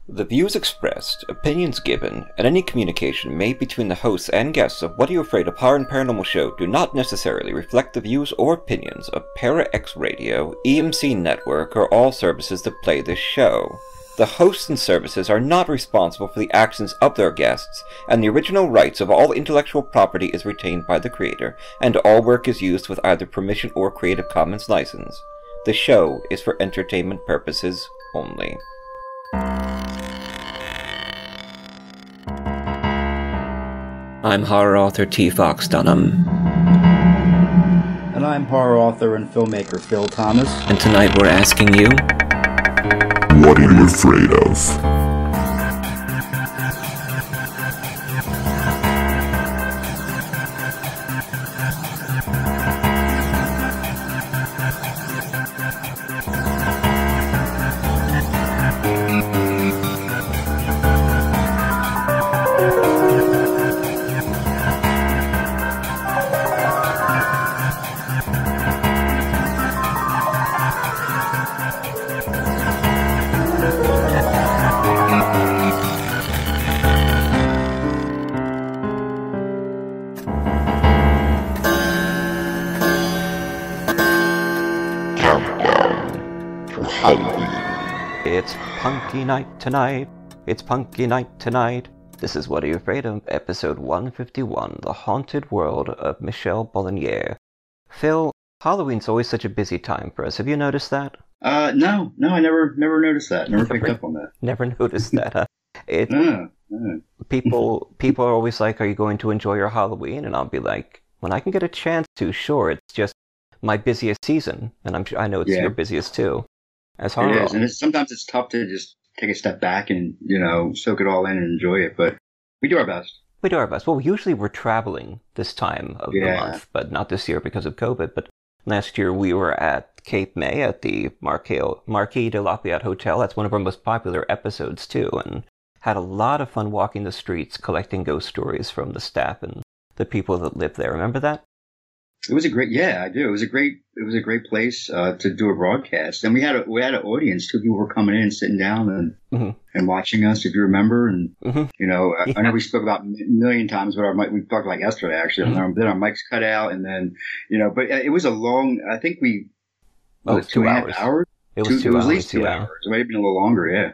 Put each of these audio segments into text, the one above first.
The views expressed, opinions given, and any communication made between the hosts and guests of What Are You Afraid of Horror and Paranormal Show do not necessarily reflect the views or opinions of Para X Radio, EMC Network, or all services that play this show. The hosts and services are not responsible for the actions of their guests, and the original rights of all intellectual property is retained by the creator, and all work is used with either permission or Creative Commons license. The show is for entertainment purposes only. I'm horror author T. Fox Dunham. And I'm horror author and filmmaker Phil Thomas. And tonight we're asking you, what are you afraid of? It's Pumpky Night tonight. It's Pumpky Night tonight. This is What Are You Afraid of? Episode 151, The Haunted World of Michel Belanger. Phil, Halloween's always such a busy time for us. Have you noticed that? No, I never noticed that. Never picked up on that. Never noticed that, huh? People are always like, are you going to enjoy your Halloween? And I'll be like, when I can get a chance to, sure. It's just my busiest season, and I know it's your busiest too. As horror. It is, and sometimes it's tough to just take a step back and, soak it all in and enjoy it, but we do our best. We do our best. Well, usually we're traveling this time of the month, but not this year because of COVID. But last year we were at Cape May at the Marquis de Lafayette Hotel. That's one of our most popular episodes, too, and had a lot of fun walking the streets, collecting ghost stories from the staff and the people that live there. Remember that? It was a great, I do. It was a great place to do a broadcast, and we had an audience too. People were coming in, sitting down, and watching us. If you remember, and I know we spoke about a million times what we talked about yesterday. Actually, then our mics cut out, and then but it was a long. I think we it was 2.5 hours. It was 2 hours. At least 2 hours. It might have been a little longer. Yeah,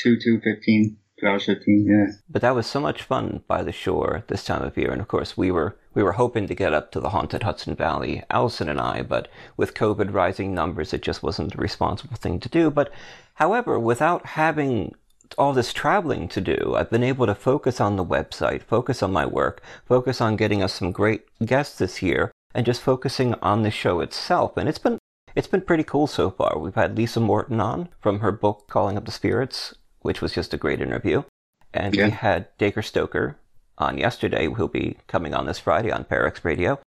2:15. 2 hours 15, yeah. But that was so much fun by the shore this time of year, and of course we were hoping to get up to the haunted Hudson Valley, Allison and I, but with COVID rising numbers, it just wasn't the responsible thing to do. But however, without having all this traveling to do, I've been able to focus on the website, focus on my work, focus on getting us some great guests this year, and just focusing on the show itself. And it's been pretty cool so far. We've had Lisa Morton on from her book Calling Up the Spirits, which was just a great interview. And we had Dacre Stoker on yesterday, who'll be coming on this Friday on Parax Radio.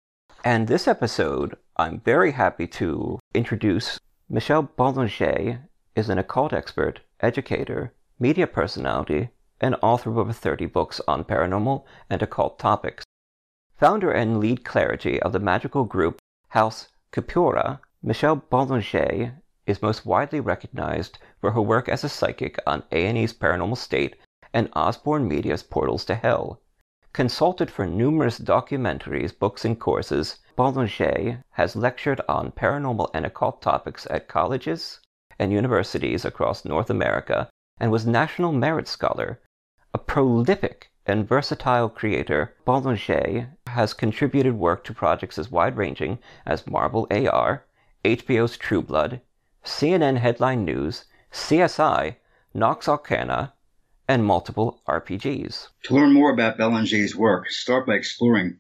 And this episode, I'm very happy to introduce Michel Belanger is an occult expert, educator, media personality, and author of over 30 books on paranormal and occult topics. Founder and lead clergy of the magical group House Capura, Michel Belanger is most widely recognized for her work as a psychic on A&E's Paranormal State and Osbourne Media's Portals to Hell. Consulted for numerous documentaries, books, and courses, Belanger has lectured on paranormal and occult topics at colleges and universities across North America and was National Merit Scholar. A prolific and versatile creator, Belanger has contributed work to projects as wide-ranging as Marvel AR, HBO's True Blood, CNN Headline News, CSI, Nox Arcana, and multiple RPGs. To learn more about Belanger's work, start by exploring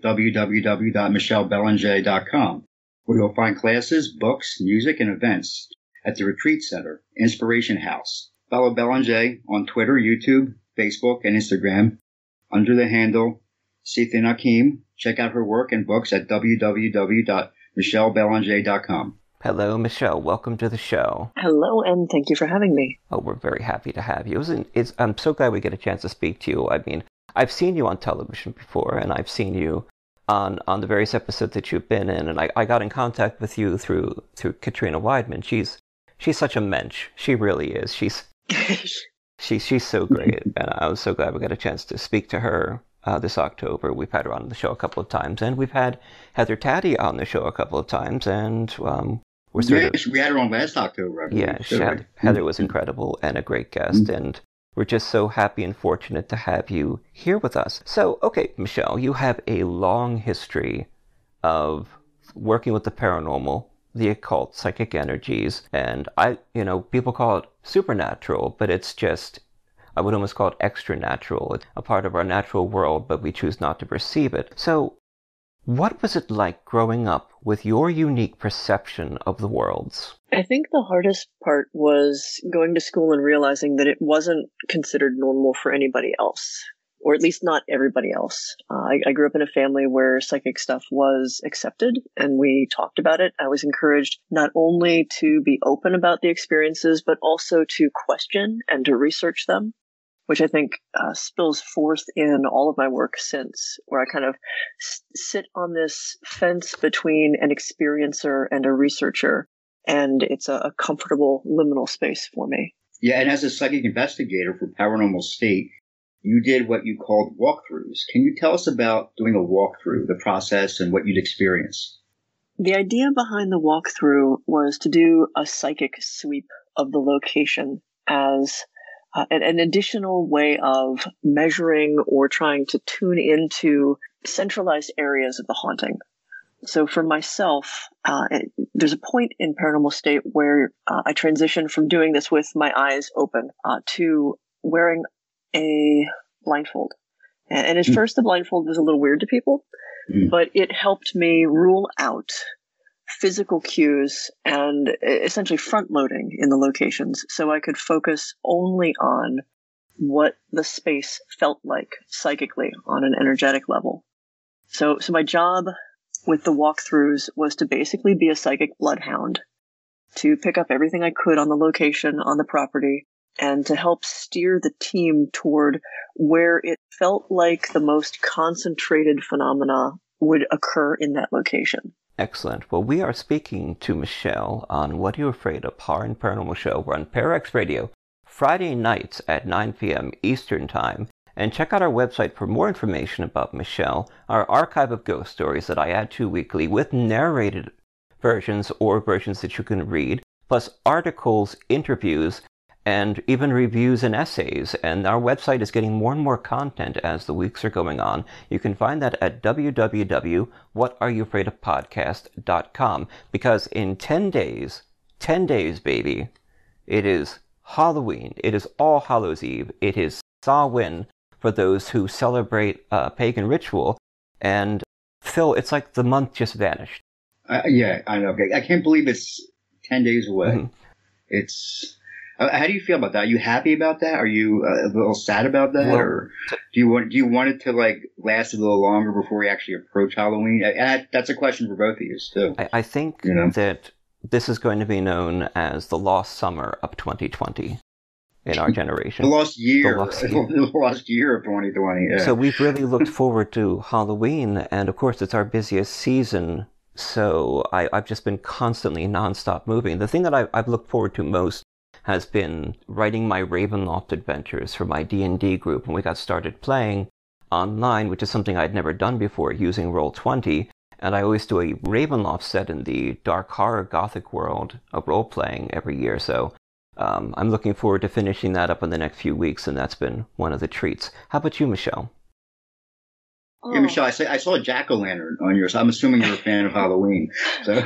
www.michelbelanger.com, where you'll find classes, books, music, and events at the Retreat Center, Inspiration House. Follow Belanger on Twitter, YouTube, Facebook, and Instagram under the handle Sithin Akim. Check out her work and books at www.michelbelanger.com. Hello, Michelle. Welcome to the show. Hello, and thank you for having me. Oh, we're very happy to have you. I'm so glad we get a chance to speak to you. I mean, I've seen you on television before, and I've seen you on the various episodes that you've been in, and I got in contact with you through Katrina Weidman. She's such a mensch. She really is. She's she's so great, and I was so glad we got a chance to speak to her this October. We've had her on the show a couple of times, and we've had Heather Taddy on the show a couple of times, and we're sort of... we had her on last October, I believe. Yeah, Heather was incredible and a great guest, and we're just so happy and fortunate to have you here with us. So, okay, Michelle, you have a long history of working with the paranormal, the occult, psychic energies, and people call it supernatural, but it's just, I would almost call it extra natural. It's a part of our natural world, but we choose not to perceive it. So, what was it like growing up with your unique perception of the worlds? I think the hardest part was going to school and realizing that it wasn't considered normal for anybody else, or at least not everybody else. I grew up in a family where psychic stuff was accepted and we talked about it. I was encouraged not only to be open about the experiences, but also to question and to research them, which I think spills forth in all of my work since, where I kind of sit on this fence between an experiencer and a researcher, and it's a comfortable liminal space for me. Yeah, and as a psychic investigator for Paranormal State, you did what you called walkthroughs. Can you tell us about doing a walkthrough, the process, and what you'd experience? The idea behind the walkthrough was to do a psychic sweep of the location as an additional way of measuring or trying to tune into centralized areas of the haunting. So for myself, there's a point in Paranormal State where I transitioned from doing this with my eyes open to wearing a blindfold. And at first the blindfold was a little weird to people, but it helped me rule out physical cues and essentially front loading in the locations so I could focus only on what the space felt like psychically on an energetic level. So my job with the walkthroughs was to basically be a psychic bloodhound, to pick up everything I could on the location, on the property, and to help steer the team toward where it felt like the most concentrated phenomena would occur in that location. Excellent. Well, we are speaking to Michelle on What Are You Afraid of? Horror and Paranormal Show. We're on ParaX Radio, Friday nights at 9 p.m. Eastern Time. And check out our website for more information about Michelle, our archive of ghost stories that I add to weekly with narrated versions or versions that you can read, plus articles, interviews, and even reviews and essays. And our website is getting more and more content as the weeks are going on. You can find that at www.whatareyoufraidofpodcast.com, because in 10 days, baby, it is Halloween. It is All Hallows Eve. It is Samhain for those who celebrate pagan ritual. And Phil, it's like the month just vanished. Yeah, I know. I can't believe it's 10 days away. Mm-hmm. It's... How do you feel about that? Are you happy about that? Are you a little sad about that, or do you want it to last a little longer before we actually approach Halloween? That's a question for both of you too. I think that this is going to be known as the lost summer of 2020 in our generation. The lost year. The lost year of 2020. Yeah. So we've really looked forward to Halloween, and of course it's our busiest season. So I've just been constantly nonstop moving. The thing that I've looked forward to most has been writing my Ravenloft adventures for my D&D group when we got started playing online, which is something I'd never done before using Roll20. And I always do a Ravenloft set in the dark horror gothic world of role-playing every year. So I'm looking forward to finishing that up in the next few weeks, and that's been one of the treats. How about you, Michelle? Yeah, Michelle, I saw a jack-o'-lantern on yours. I'm assuming you're a fan of Halloween. So.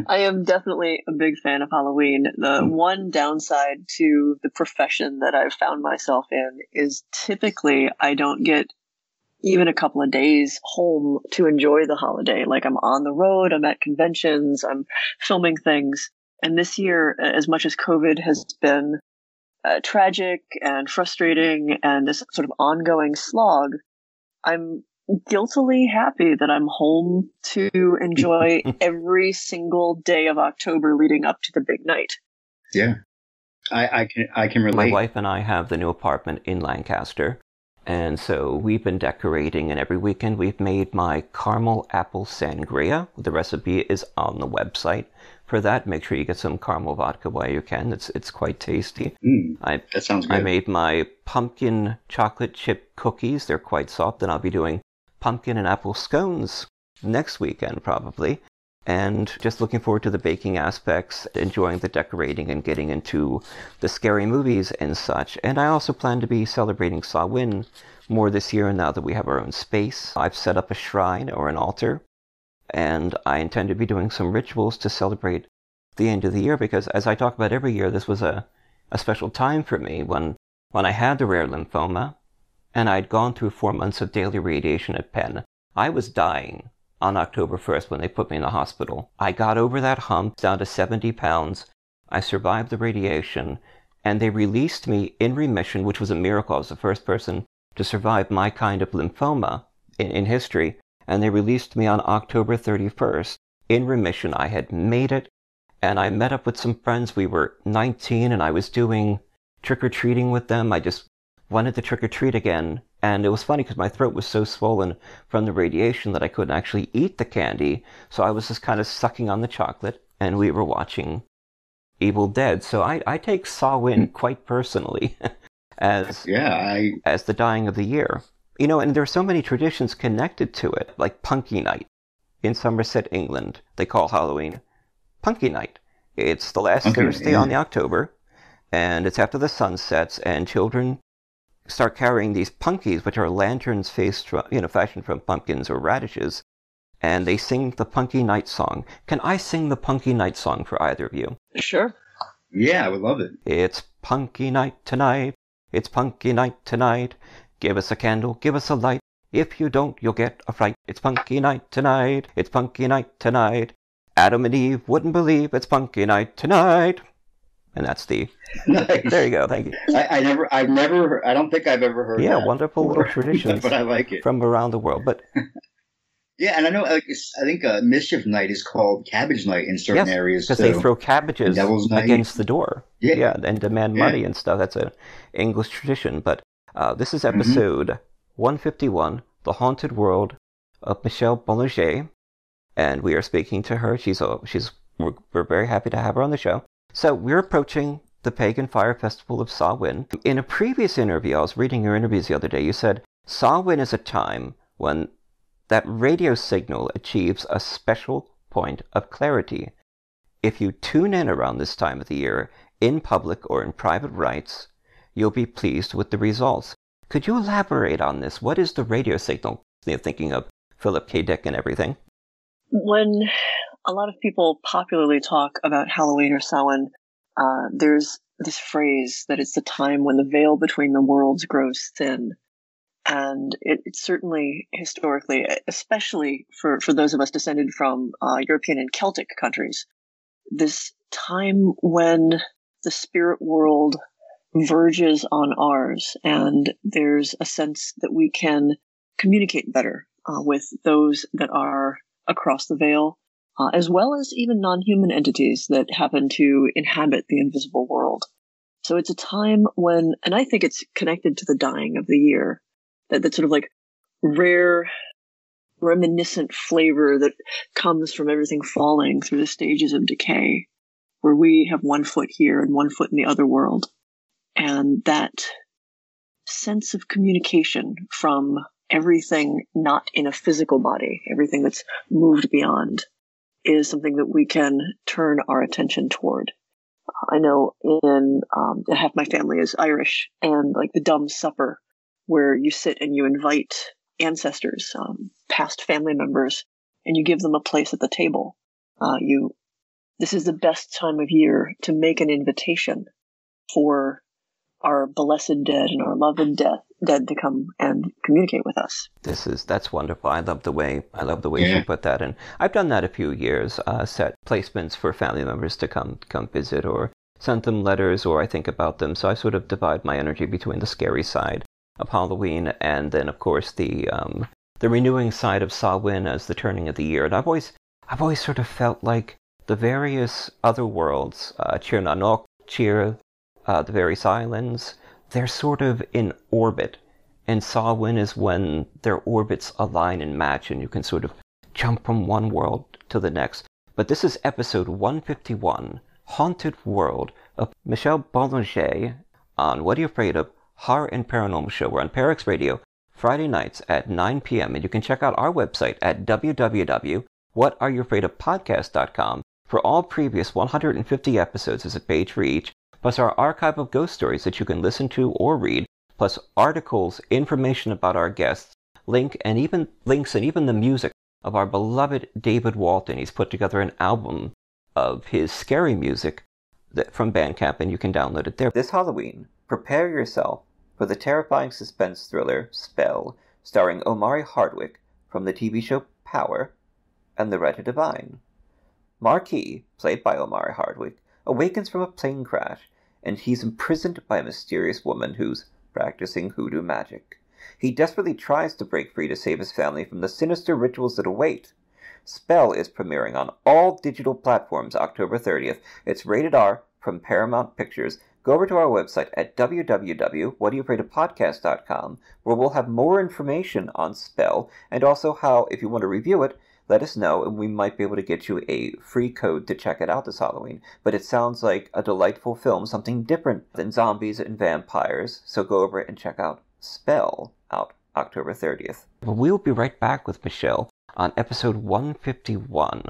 I am definitely a big fan of Halloween. The one downside to the profession that I've found myself in is typically I don't get even a couple of days home to enjoy the holiday. Like, I'm on the road, I'm at conventions, I'm filming things. And this year, as much as COVID has been tragic and frustrating and this sort of ongoing slog, I'm guiltily happy that I'm home to enjoy every single day of October leading up to the big night. Yeah, I can relate. My wife and I have the new apartment in Lancaster, And so we've been decorating, and every weekend we've made my caramel apple sangria. The recipe is on the website. For that, make sure you get some caramel vodka while you can. It's quite tasty. That sounds good. I made my pumpkin chocolate chip cookies. They're quite soft, and I'll be doing pumpkin and apple scones next weekend probably. And just looking forward to the baking aspects, enjoying the decorating and getting into the scary movies and such. And I also plan to be celebrating Samhain more this year now that we have our own space. I've set up a shrine or an altar, and I intend to be doing some rituals to celebrate the end of the year, because as I talk about every year, this was a special time for me when I had the rare lymphoma and I'd gone through 4 months of daily radiation at Penn. I was dying on October 1st when they put me in the hospital. I got over that hump, down to 70 pounds. I survived the radiation, and they released me in remission, which was a miracle. I was the first person to survive my kind of lymphoma in history, and they released me on October 31st in remission. I had made it, and I met up with some friends. We were 19, and I was doing trick-or-treating with them. I just wanted to trick-or-treat again. And it was funny because my throat was so swollen from the radiation that I couldn't actually eat the candy. So I was just kind of sucking on the chocolate, and we were watching Evil Dead. So I take Samhain quite personally as the dying of the year. You know, and there are so many traditions connected to it, like Pumpky Night in Somerset, England. They call Halloween Pumpky Night. It's the last Thursday on the October, and it's after the sun sets, and children start carrying these punkies, which are lanterns fashioned from pumpkins or radishes, and they sing the Pumpky Night Song. Can I sing the Pumpky Night Song for either of you? Sure. Yeah, I would love it. It's Pumpky Night tonight. It's Pumpky Night tonight. Give us a candle, give us a light. If you don't, you'll get a fright. It's Pumpky Night tonight. It's Pumpky Night tonight. Adam and Eve wouldn't believe it's Pumpky Night tonight. And that's the... Nice. There you go, thank you. I don't think I've ever heard that. Yeah, wonderful little traditions. But I like it. From around the world. But yeah, and I know, I think Mischief Night is called Cabbage Night in certain areas, because they throw cabbages against the door. Yeah, and demand money and stuff. That's an English tradition. But this is episode 151, The Haunted World of Michelle Belanger. And we are speaking to her. We're very happy to have her on the show. So we're approaching the Pagan Fire Festival of Samhain. In a previous interview, I was reading your interviews the other day, you said Samhain is a time when that radio signal achieves a special point of clarity. If you tune in around this time of the year, in public or in private rites, you'll be pleased with the results. Could you elaborate on this? What is the radio signal? You're thinking of Philip K. Dick and everything. When a lot of people popularly talk about Halloween or Samhain, there's this phrase that it's the time when the veil between the worlds grows thin. And it's certainly historically, especially for those of us descended from European and Celtic countries, this time when the spirit world verges on ours, and there's a sense that we can communicate better with those that are across the veil, as well as even non-human entities that happen to inhabit the invisible world. So it's a time when, and I think it's connected to the dying of the year, that sort of like rare, reminiscent flavor that comes from everything falling through the stages of decay, where we have one foot here and one foot in the other world. And that sense of communication from everything not in a physical body, everything that's moved beyond, is something that we can turn our attention toward. I know half my family is Irish, and like the Dumb Supper, where you sit and you invite ancestors, past family members, and you give them a place at the table. This is the best time of year to make an invitation for our blessed dead and our loved dead to come and communicate with us. That's wonderful. I love the way you put that. And I've done that a few years, set placements for family members to come visit, or sent them letters, or I think about them. So I sort of divide my energy between the scary side of Halloween and then, of course, the renewing side of Samhain as the turning of the year. And I've always sort of felt like the various other worlds, Tir na Nog, the various islands, they're sort of in orbit and Samhain is when their orbits align and match, and you can sort of jump from one world to the next. But this is episode 151, Haunted World, of Michelle Belanger on What Are You Afraid Of? Horror and Paranormal Show. We're on Parax Radio, Friday nights at 9 p.m. And you can check out our website at www.whatareyoufraidofpodcast.com for all previous 150 episodes. There's a page for each, plus our archive of ghost stories that you can listen to or read, plus articles, information about our guests, links, and even the music of our beloved David Walton. He's put together an album of his scary music from Bandcamp, and you can download it there. This Halloween, prepare yourself for the terrifying suspense thriller Spell, starring Omari Hardwick from the TV show Power and Loretta Devine. Marquis, played by Omari Hardwick, awakens from a plane crash, and he's imprisoned by a mysterious woman who's practicing hoodoo magic. He desperately tries to break free to save his family from the sinister rituals that await. Spell is premiering on all digital platforms October 30th. It's rated R from Paramount Pictures. Go over to our website at www.whatareyoufraidofpodcast.com, where we'll have more information on Spell, and also how, if you want to review it, let us know, and we might be able to get you a free code to check it out this Halloween. But it sounds like a delightful film, something different than zombies and vampires, so go over it and check out Spell, out October 30th. Well, we'll be right back with Michelle on episode 151.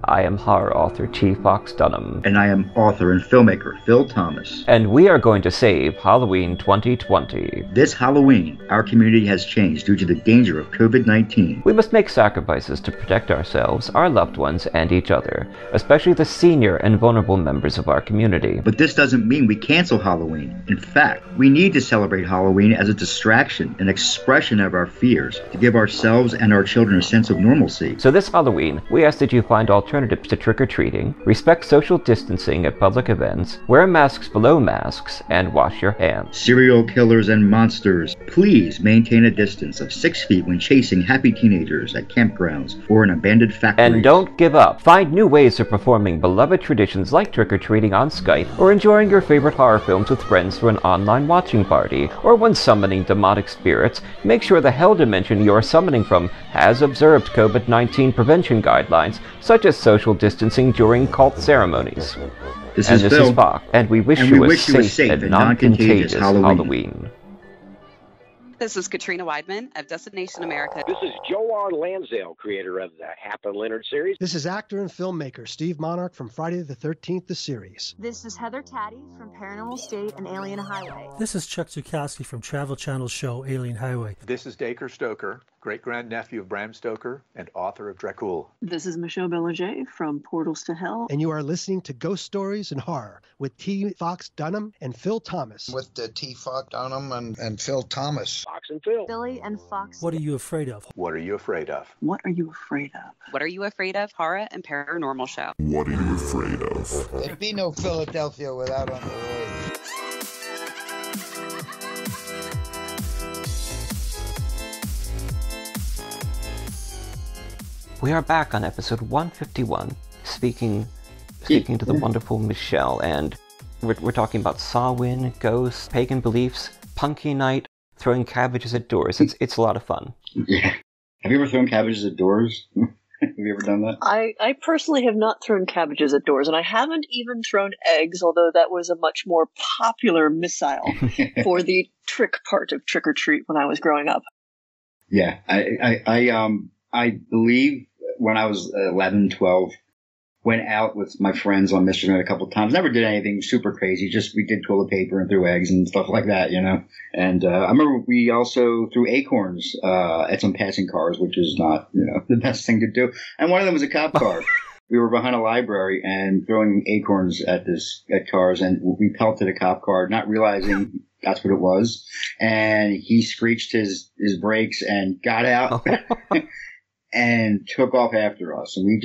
I am horror author T. Fox Dunham. And I am author and filmmaker Phil Thomas. And we are going to save Halloween 2020. This Halloween, our community has changed due to the danger of COVID-19. We must make sacrifices to protect ourselves, our loved ones, and each other, especially the senior and vulnerable members of our community. But this doesn't mean we cancel Halloween. In fact, we need to celebrate Halloween as a distraction, an expression of our fears, to give ourselves and our children a sense of normalcy. So this Halloween, we ask that you find alternatives to trick-or-treating, respect social distancing at public events, wear masks below masks, and wash your hands. Serial killers and monsters, please maintain a distance of 6 feet when chasing happy teenagers at campgrounds or in abandoned factories. And don't give up. Find new ways of performing beloved traditions like trick-or-treating on Skype, or enjoying your favorite horror films with friends through an online watching party, or when summoning demonic spirits, make sure the hell dimension you are summoning from has observed COVID-19 prevention guidelines, such as social distancing during cult ceremonies. This is Bach, and we wish you a safe and non-contagious Halloween. This is Katrina Weidman of Destination America. This is Joe R. Lansdale, creator of the Hap and Leonard series. This is actor and filmmaker Steve Monarch from Friday the 13th, the series. This is Heather Taddy from Paranormal State and Alien Highway. This is Chuck Zukowski from Travel Channel's show Alien Highway. This is Dacre Stoker, great-grandnephew of Bram Stoker and author of Dracul. This is Michelle Belanger from Portals to Hell. And you are listening to Ghost Stories and Horror with T. Fox Dunham and Phil Thomas. With T. Fox Dunham and Phil Thomas. Fox and Phil. Billy and Fox. What are you afraid of? What are you afraid of? What are you afraid of? What are you afraid of? Horror and Paranormal Show. What are you afraid of? There'd be no Philadelphia without On the Road. We are back on episode 151, speaking to the wonderful Michelle, and we're talking about Samhain, ghosts, pagan beliefs, Pumpky Night, throwing cabbages at doors. It's a lot of fun. Yeah. Have you ever thrown cabbages at doors? Have you ever done that? I personally have not thrown cabbages at doors, and I haven't even thrown eggs, although that was a much more popular missile for the trick part of trick or treat when I was growing up. Yeah, I believe when I was 11, 12, went out with my friends on Michigan a couple of times. Never did anything super crazy. Just we did toilet paper and threw eggs and stuff like that, you know. And I remember we also threw acorns at some passing cars, which is not, you know, the best thing to do. And one of them was a cop car. We were behind a library and throwing acorns at cars, and we pelted a cop car, not realizing that's what it was. And he screeched his brakes and got out. And took off after us, and we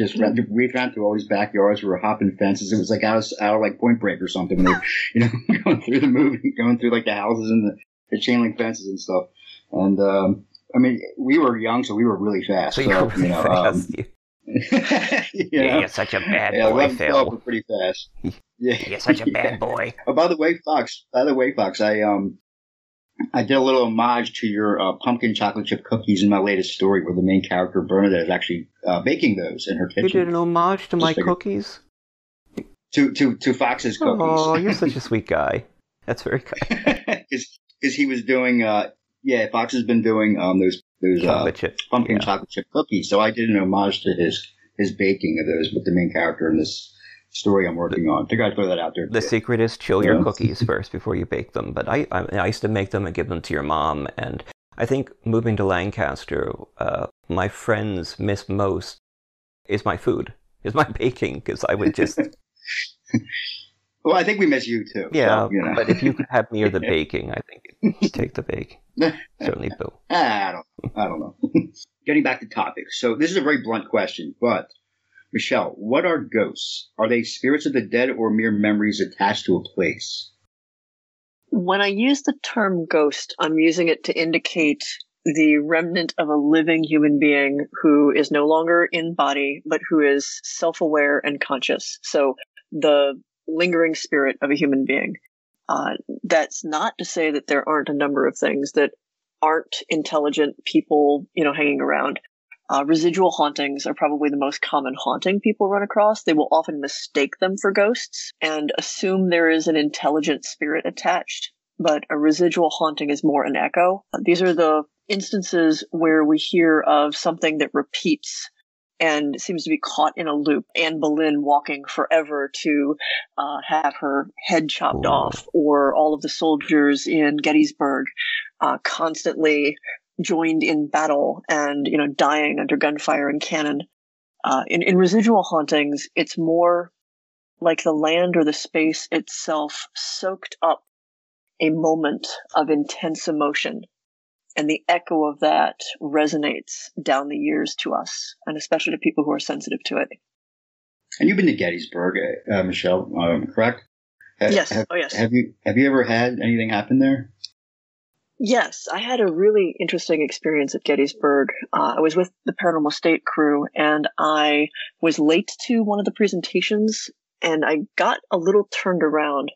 ran through all these backyards. We were hopping fences. It was like out of like Point Break or something. We were, you know, going through the movie, going through like the houses and the chain link fences and stuff. And I mean, we were young, so we were really fast. So you were really fast. You're such a bad boy, Phil. We're pretty fast. Yeah. You're such a bad boy. Oh, by the way, Fox, I did a little homage to your pumpkin chocolate chip cookies in my latest story, where the main character Bernadette is actually baking those in her kitchen. You did an homage to my cookies? To Fox's cookies. Oh, you're such a sweet guy. That's very kind. Because he was doing, Fox has been doing those pumpkin chocolate chip cookies. So I did an homage to his baking of those with the main character in this story I'm working on. I think I'd throw that out there. The secret is chill your cookies first before you bake them. But I used to make them and give them to your mom. And I think moving to Lancaster, my friends miss most is my food, is my baking, because I would just... Well, I think we miss you too. Yeah, so, you know. But if you could have me or the baking, I think you'd take the baking. Certainly do. I don't know. Getting back to topics. So this is a very blunt question, but Michelle, what are ghosts? Are they spirits of the dead or mere memories attached to a place? When I use the term ghost, I'm using it to indicate the remnant of a living human being who is no longer in body, but who is self-aware and conscious. So the lingering spirit of a human being. That's not to say that there aren't a number of things that aren't intelligent people, hanging around. Residual hauntings are probably the most common haunting people run across. They will often mistake them for ghosts and assume there is an intelligent spirit attached, but a residual haunting is more an echo. These are the instances where we hear of something that repeats and seems to be caught in a loop. Anne Boleyn walking forever to have her head chopped off, or all of the soldiers in Gettysburg constantly joined in battle and dying under gunfire and cannon. In residual hauntings, it's more like the land or the space itself soaked up a moment of intense emotion. And the echo of that resonates down the years to us, and especially to people who are sensitive to it. And you've been to Gettysburg, Michelle, correct? Yes. Yes. Have you ever had anything happen there? Yes, I had a really interesting experience at Gettysburg. I was with the Paranormal State crew, and I was late to one of the presentations, and I got a little turned around.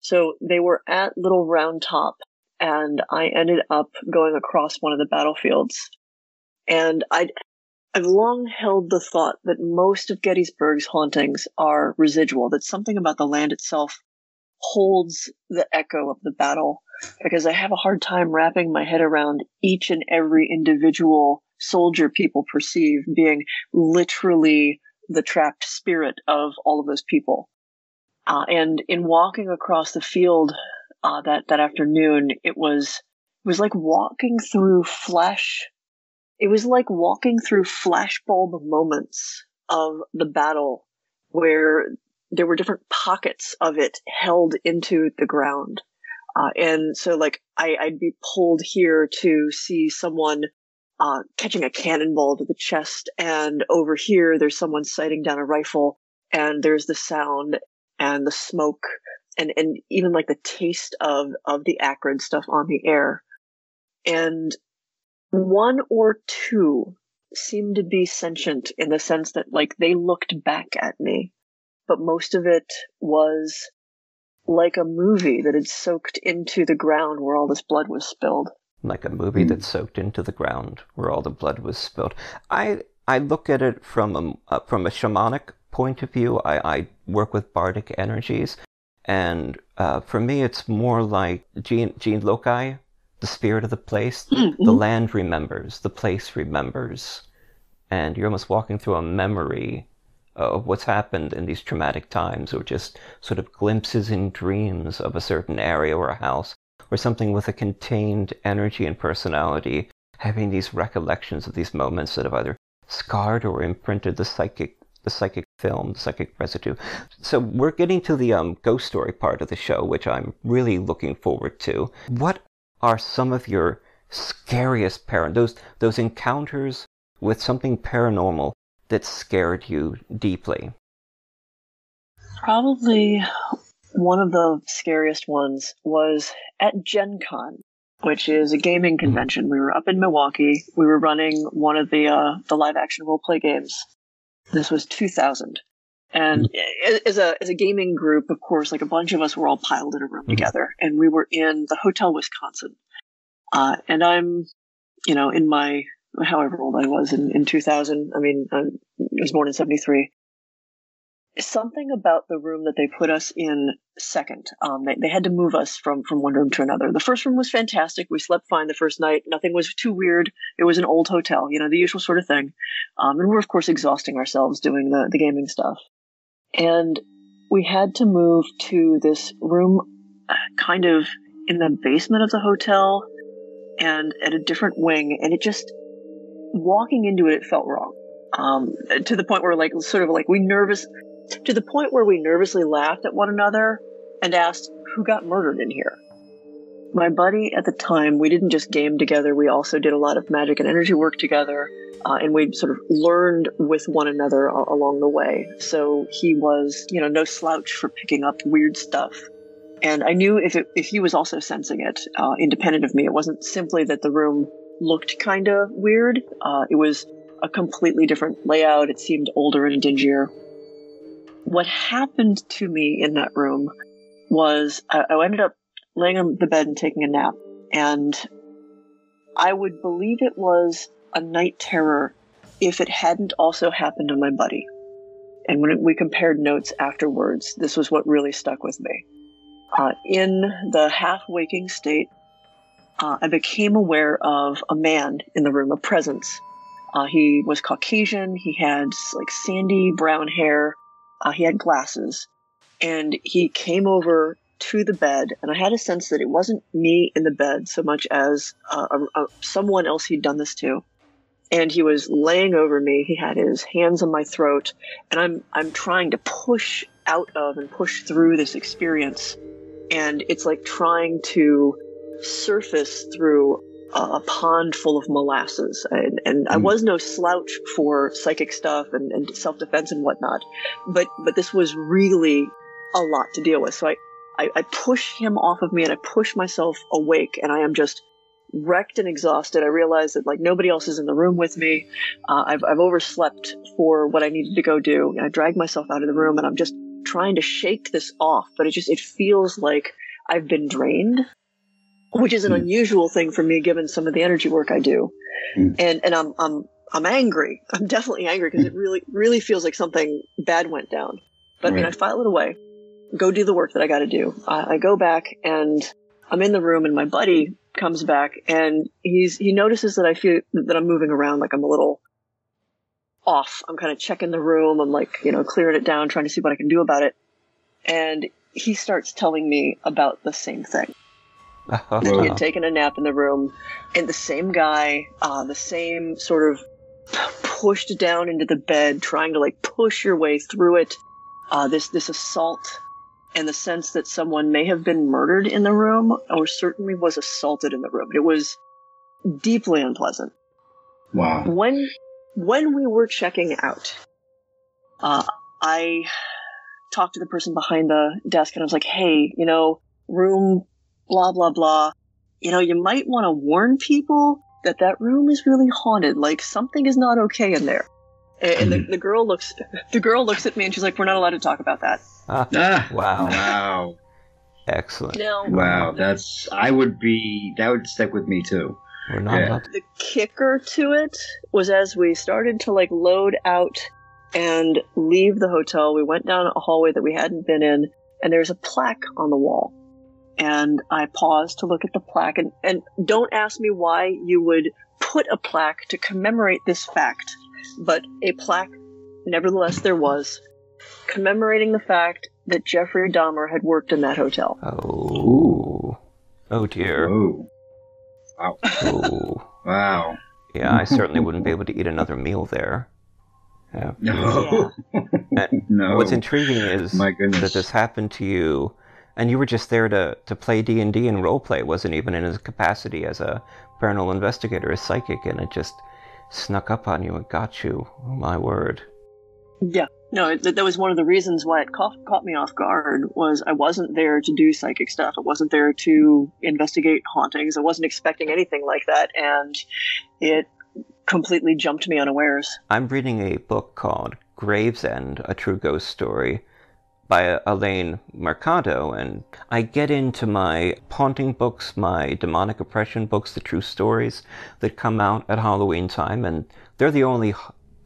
So they were at Little Round Top, and I ended up going across one of the battlefields. And I've long held the thought that most of Gettysburg's hauntings are residual, that something about the land itself holds the echo of the battle, because I have a hard time wrapping my head around each and every individual soldier people perceive being literally the trapped spirit of all of those people. And in walking across the field that afternoon, it was like walking through flashbulb moments of the battle, where there were different pockets of it held into the ground. And so I'd be pulled here to see someone catching a cannonball to the chest, and over here there's someone sighting down a rifle, and there's the sound and the smoke and even the taste of the acrid stuff on the air. And one or two seemed to be sentient in the sense that they looked back at me, but most of it was like a movie that had soaked into the ground where all this blood was spilled. Like a movie that soaked into the ground where all the blood was spilled. I look at it from a shamanic point of view. I work with bardic energies, and for me it's more like gene loci, the spirit of the place. Mm-hmm. The land remembers, the place remembers, and you're almost walking through a memory of what's happened in these traumatic times, or just sort of glimpses in dreams of a certain area or a house, or something with a contained energy and personality, having these recollections of these moments that have either scarred or imprinted the psychic film, the psychic residue. So we're getting to the ghost story part of the show, which I'm really looking forward to. What are some of your scariest those encounters with something paranormal that scared you deeply? Probably one of the scariest ones was at Gen Con, which is a gaming convention. We were up in Milwaukee. We were running one of the live action role play games. This was 2000. And as a gaming group, of course, like a bunch of us were all piled in a room together, and we were in the Hotel Wisconsin. And I'm, in my, however old I was in 2000, I mean, I was born in 73. Something about the room that they put us in second. They had to move us from one room to another. The first room was fantastic. We slept fine the first night. Nothing was too weird. It was an old hotel, the usual sort of thing. And we're, of course, exhausting ourselves doing the gaming stuff. And we had to move to this room kind of in the basement of the hotel and at a different wing. And it just, walking into it felt wrong. To the point where to the point where we nervously laughed at one another and asked, who got murdered in here? My buddy at the time, we didn't just game together, we also did a lot of magic and energy work together, and we sort of learned with one another along the way. So he was, no slouch for picking up weird stuff. And I knew if he was also sensing it, independent of me, it wasn't simply that the room looked kind of weird. It was a completely different layout. It seemed older and dingier. What happened to me in that room was I ended up laying on the bed and taking a nap. And I would believe it was a night terror if it hadn't also happened to my buddy. And when we compared notes afterwards, this was what really stuck with me. In the half-waking state, I became aware of a man in the room, a presence. He was Caucasian. He had sandy brown hair. He had glasses, and he came over to the bed, and I had a sense that it wasn't me in the bed so much as someone else he'd done this to. And he was laying over me. He had his hands on my throat, and I'm trying to push out of and push through this experience, and it's like trying to surface through a pond full of molasses. And I was no slouch for psychic stuff and self-defense and whatnot, but this was really a lot to deal with. So I push him off of me, and I push myself awake, and I am just wrecked and exhausted. I realize that nobody else is in the room with me. I've overslept for what I needed to go do. I dragged myself out of the room, and I'm just trying to shake this off, but it feels like I've been drained, which is an unusual thing for me given some of the energy work I do. And I'm angry. I'm definitely angry because it really feels like something bad went down. But then I file it away, go do the work that I got to do. I go back, and I'm in the room, and my buddy comes back, and he notices that I feel that I'm moving around, like I'm a little off. I'm kind of checking the room. I'm clearing it down, trying to see what I can do about it. And he starts telling me about the same thing. That he had taken a nap in the room, and the same guy, the same sort of pushed down into the bed, trying to push your way through it. This assault, and the sense that someone may have been murdered in the room, or certainly was assaulted in the room. It was deeply unpleasant. Wow. When we were checking out, I talked to the person behind the desk, and I was like, hey, room blah, blah, blah. You might want to warn people that room is really haunted. Something is not okay in there. And the girl looks at me, and she's like, we're not allowed to talk about that. Wow. Excellent. Wow. that would stick with me too. We're not allowed to. The kicker to it was as we started to load out and leave the hotel, we went down a hallway that we hadn't been in, and there's a plaque on the wall. And I paused to look at the plaque, and don't ask me why you would put a plaque to commemorate this fact, but a plaque, nevertheless, there was, commemorating the fact that Jeffrey Dahmer had worked in that hotel. Oh dear. Oh. Wow. Oh. Wow. Yeah, I certainly wouldn't be able to eat another meal there. Yeah. No. No. What's intriguing is My goodness. that this happened to you, and you were just there to play D&D and roleplay. It wasn't even in his capacity as a paranormal investigator, a psychic, and it just snuck up on you and got you. Oh, my word. Yeah. No, that was one of the reasons why it caught me off guard, was I wasn't there to do psychic stuff. I wasn't there to investigate hauntings. I wasn't expecting anything like that, and it completely jumped me unawares. I'm reading a book called Gravesend, A True Ghost Story by Elaine Mercado, and I get into my haunting books, my demonic oppression books, the true stories that come out at Halloween time, and they're the only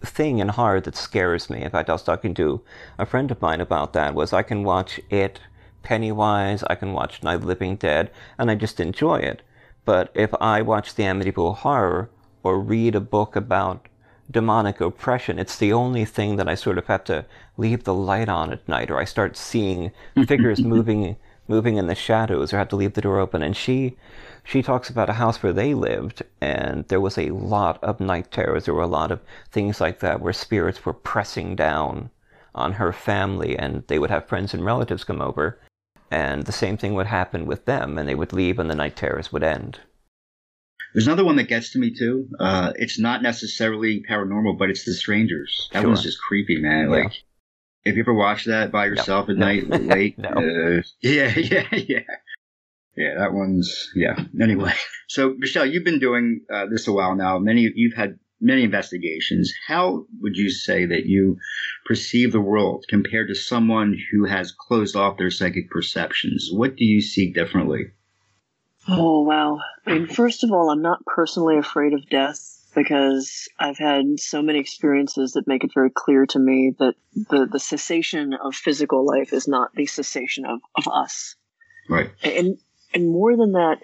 thing in horror that scares me. In fact, I was talking to a friend of mine about that, was I can watch it, Pennywise, I can watch Night of the Living Dead, and I just enjoy it. But if I watch the Amityville Horror or read a book about demonic oppression, it's the only thing that I sort of have to leave the light on at night, or I start seeing figures moving in the shadows, or have to leave the door open. And she talks about a house where they lived, and there was a lot of night terrors. There were a lot of things like that where spirits were pressing down on her family, and they would have friends and relatives come over, and the same thing would happen with them, and they would leave and the night terrors would end. There's another one that gets to me, too. It's not necessarily paranormal, but it's The Strangers. That one's just creepy, man. Yeah. Like, if you ever watch that by yourself at night, late? Yeah, that one's, Anyway, so, Michelle, you've been doing this a while now. You've had many investigations. How would you say that you perceive the world compared to someone who has closed off their psychic perceptions? What do you see differently? Oh, wow. I mean, first of all, I'm not personally afraid of death because I've had so many experiences that make it very clear to me that the cessation of physical life is not the cessation of us. Right. And more than that,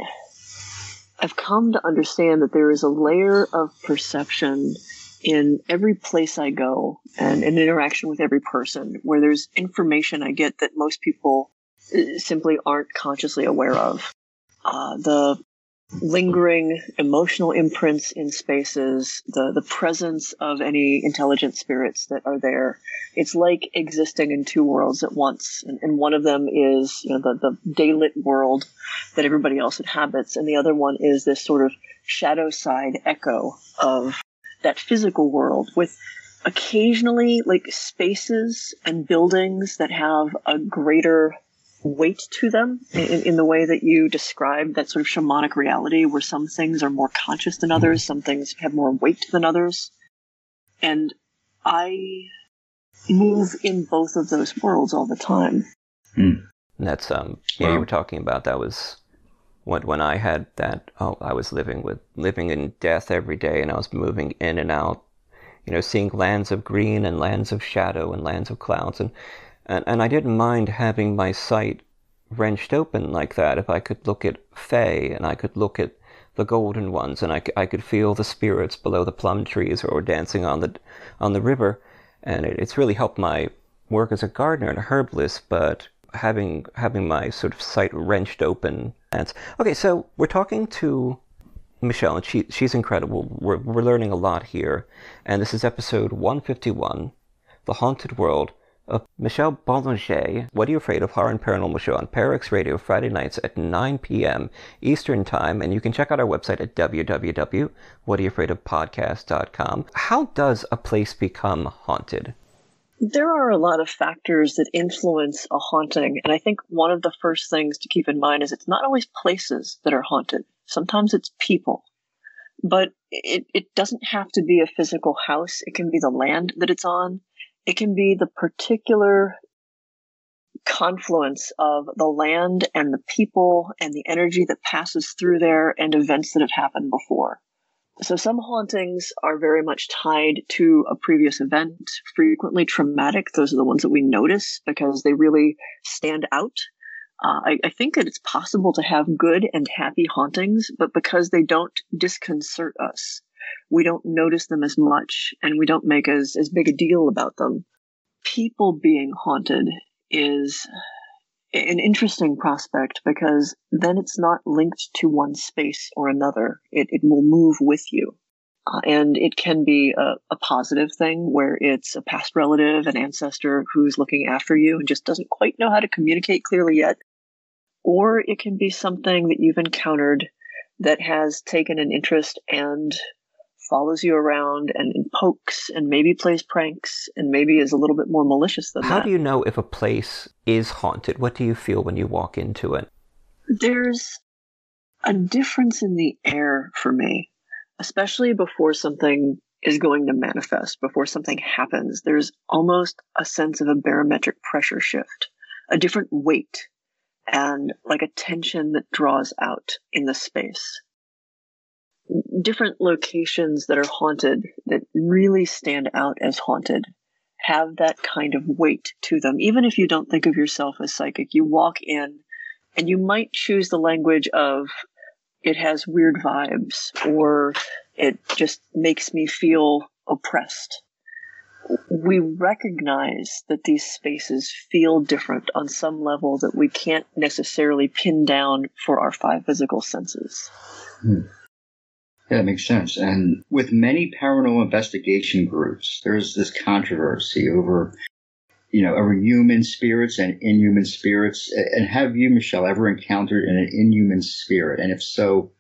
I've come to understand that there is a layer of perception in every place I go and an interaction with every person where there's information I get that most people simply aren't consciously aware of. The lingering emotional imprints in spaces, the presence of any intelligent spirits that are there. It's like existing in two worlds at once. And one of them is, the daylit world that everybody else inhabits. And the other one is this sort of shadow side echo of that physical world with occasionally like spaces and buildings that have a greater weight to them in the way that you described that sort of shamanic reality where some things are more conscious than others, some things have more weight than others. And I move in both of those worlds all the time. That's, you were talking about, that was when I had that, I was living in death every day, and I was moving in and out, seeing lands of green and lands of shadow and lands of clouds, and I didn't mind having my sight wrenched open like that if I could look at Fae, and I could look at the golden ones, and I could feel the spirits below the plum trees or dancing on the river, and it's really helped my work as a gardener and a herbalist. But having my sort of sight wrenched open, okay. So we're talking to Michelle, and she's incredible. We're learning a lot here, and this is episode 151, The Haunted World of Michelle Belanger. What Are You Afraid of? Horror and Paranormal Show on Parax Radio Friday nights at 9 p.m. Eastern Time, and you can check out our website at www.whatayouafraidofpodcast.com. How does a place become haunted? There are a lot of factors that influence a haunting, and I think one of the first things to keep in mind is it's not always places that are haunted. Sometimes it's people. But it doesn't have to be a physical house. It can be the land that it's on. It can be the particular confluence of the land and the people and the energy that passes through there and events that have happened before. So some hauntings are very much tied to a previous event, frequently traumatic. Those are the ones that we notice because they really stand out. I think that it's possible to have good and happy hauntings, but because they don't disconcert us, we don't notice them as much, and we don't make as big a deal about them. People being haunted is an interesting prospect because then it's not linked to one space or another. It will move with you. And it can be a positive thing where it's a past relative, an ancestor who's looking after you and just doesn't quite know how to communicate clearly yet. Or it can be something that you've encountered that has taken an interest and follows you around and pokes and maybe plays pranks and maybe is a little bit more malicious than that. How do you know if a place is haunted? What do you feel when you walk into it? There's a difference in the air for me, especially before something is going to manifest before something happens. There's almost a sense of a barometric pressure shift, a different weight, and like a tension that draws out in the space. Different locations that are haunted, that really stand out as haunted, have that kind of weight to them. Even if you don't think of yourself as psychic, you walk in and you might choose the language of, it has weird vibes, or it just makes me feel oppressed. We recognize that these spaces feel different on some level that we can't necessarily pin down for our five physical senses. Yeah, that makes sense. And with many paranormal investigation groups, there's this controversy over, over human spirits and inhuman spirits. And have you, Michelle, ever encountered an inhuman spirit? And if so,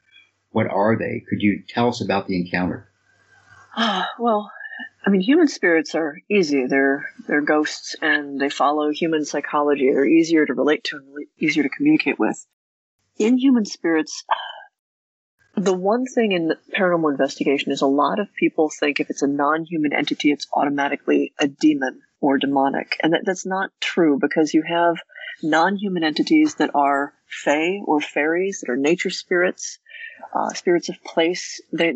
what are they? Could you tell us about the encounter? Well, human spirits are easy. They're ghosts, and they follow human psychology. They're easier to relate to and easier to communicate with. Inhuman spirits, the one thing in paranormal investigation is a lot of people think if it's a non-human entity, it's automatically a demon or demonic. And that's not true, because you have non-human entities that are fae or fairies, that are nature spirits, spirits of place. They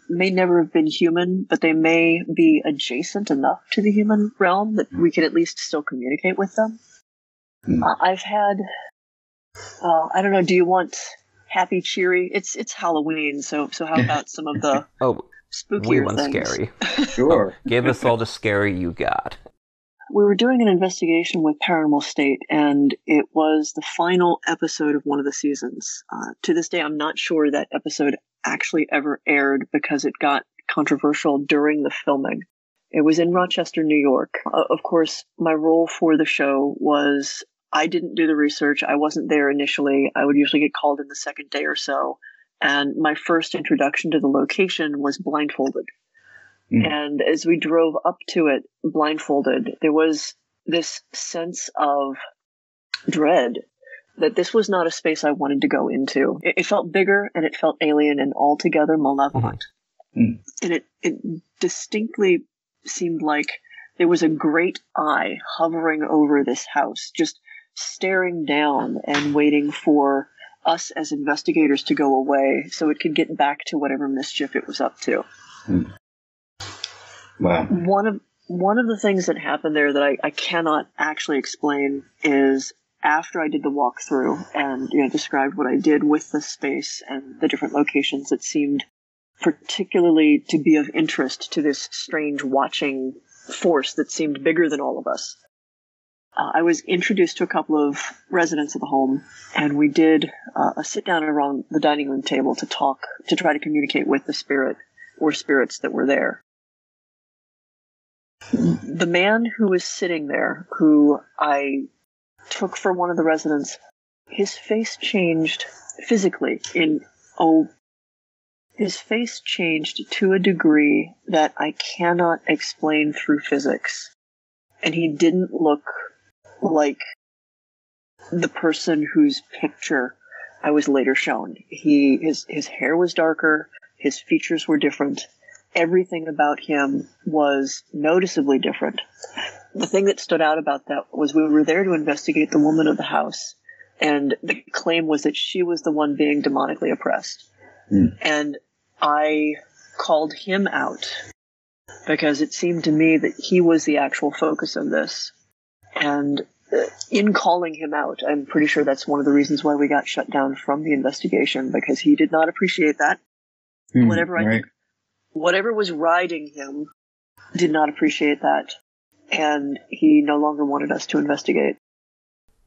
may never have been human, but they may be adjacent enough to the human realm that we can at least still communicate with them. I've had, I don't know, do you want happy, cheery? It's Halloween, so how about some of the spookier we want things? Scary. Sure. Give us all the scary you got. We were doing an investigation with Paranormal State, and it was the final episode of one of the seasons. To this day, I'm not sure that episode actually ever aired because it got controversial during the filming. It was in Rochester, New York. Of course, my role for the show was, I didn't do the research. I wasn't there initially. I would usually get called in the second day or so. And my first introduction to the location was blindfolded. And as we drove up to it blindfolded, there was this sense of dread that this was not a space I wanted to go into. It felt bigger, and it felt alien and altogether malevolent. And it distinctly seemed like there was a great eye hovering over this house, just staring down and waiting for us as investigators to go away so it could get back to whatever mischief it was up to. Wow. One of the things that happened there that I cannot actually explain is, after I did the walkthrough and described what I did with the space and the different locations that seemed particularly to be of interest to this strange watching force that seemed bigger than all of us, I was introduced to a couple of residents of the home, and we did a sit down around the dining room table to talk, to try to communicate with the spirit or spirits that were there. The man who was sitting there, who I took for one of the residents, his face changed physically his face changed to a degree that I cannot explain through physics. And he didn't look like the person whose picture I was later shown. His hair was darker, his features were different. Everything about him was noticeably different. The thing that stood out about that was we were there to investigate the woman of the house, and the claim was that she was the one being demonically oppressed. And I called him out because it seemed to me that he was the actual focus of this. And in calling him out, I'm pretty sure that's one of the reasons why we got shut down from the investigation, because he did not appreciate that. Whatever was riding him did not appreciate that, and he no longer wanted us to investigate.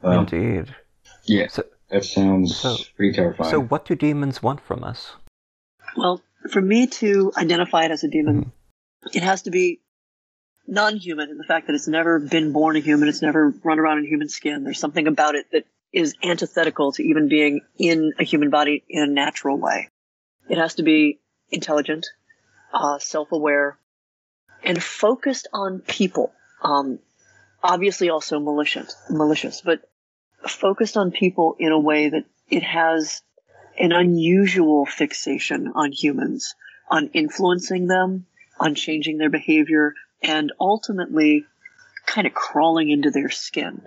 Indeed. Yeah, that sounds pretty terrifying. So what do demons want from us? Well, for me to identify it as a demon, it has to be non-human in the fact that it's never been born a human, it's never run around in human skin. There's something about it that is antithetical to even being in a human body in a natural way. It has to be intelligent, self-aware, and focused on people. Obviously also malicious, but focused on people in a way that it has an unusual fixation on humans, on influencing them, on changing their behavior and ultimately kind of crawling into their skin.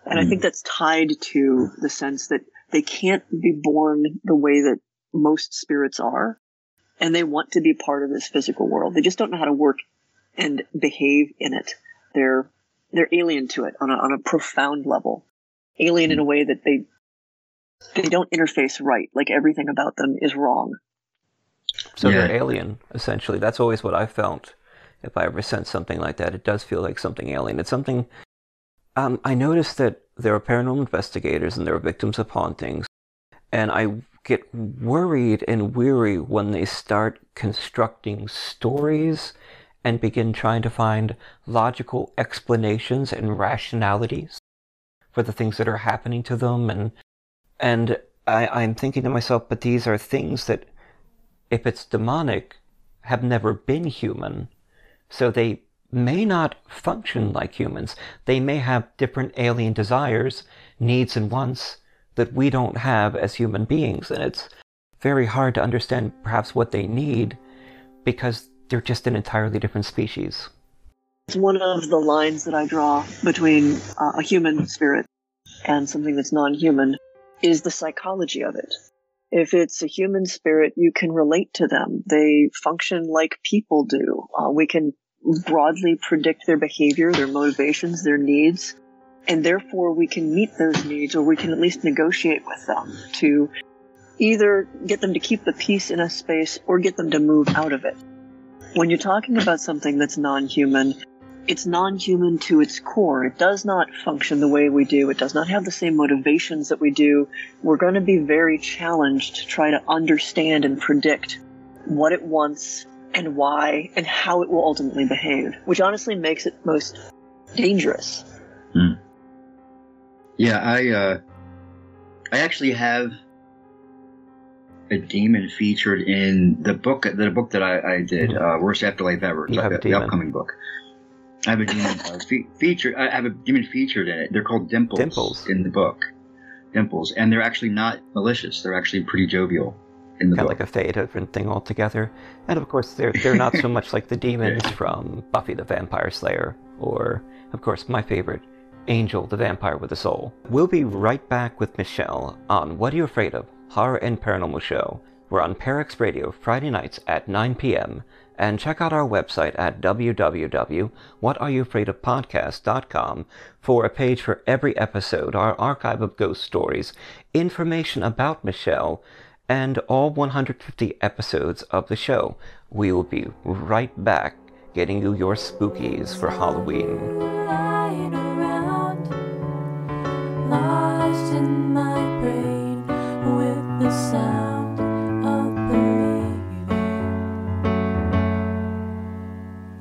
And I think that's tied to the sense that they can't be born the way that most spirits are, and they want to be part of this physical world. They just don't know how to work and behave in it. They're alien to it on a profound level. Alien in a way that they don't interface right. Like everything about them is wrong. So they're alien, essentially. That's always what I felt. If I ever sense something like that, it does feel like something alien. It's something... I noticed that there are paranormal investigators and there are victims of hauntings, and I get worried and weary when they start constructing stories and begin trying to find logical explanations and rationalities for the things that are happening to them. And I'm thinking to myself, but these are things that, if it's demonic, have never been human. So they may not function like humans. They may have different alien desires, needs, and wants that we don't have as human beings. And it's very hard to understand perhaps what they need because they're just an entirely different species. It's one of the lines that I draw between a human spirit and something that's non-human is the psychology of it. If it's a human spirit, you can relate to them. They function like people do. We can broadly predict their behavior, their motivations, their needs, and therefore we can meet those needs, or we can at least negotiate with them to either get them to keep the peace in a space or get them to move out of it. When you're talking about something that's non-human, it's non-human to its core. It does not function the way we do. It does not have the same motivations that we do. We're going to be very challenged to try to understand and predict what it wants and why and how it will ultimately behave, which honestly makes it most dangerous. Yeah, I actually have a demon featured in the book that I did, Worst Afterlife Ever, the upcoming book. I have a demon featured. I have a demon featured in it. They're called Dimples in the book. Dimples, and they're actually not malicious. They're actually pretty jovial in the book. Kind of like a fey, different thing altogether. And of course, they're not so much like the demons from Buffy the Vampire Slayer, or of course my favorite, Angel the Vampire with a Soul. We'll be right back with Michelle on What Are You Afraid Of? Horror and Paranormal Show. We're on Parax Radio Friday nights at 9 p.m. And check out our website at www.whatareyoufraidofpodcast.com for a page for every episode, our archive of ghost stories, information about Michelle, and all 150 episodes of the show. We will be right back getting you your spookies for Halloween. Lying around, lost in my brain with the sound of believing.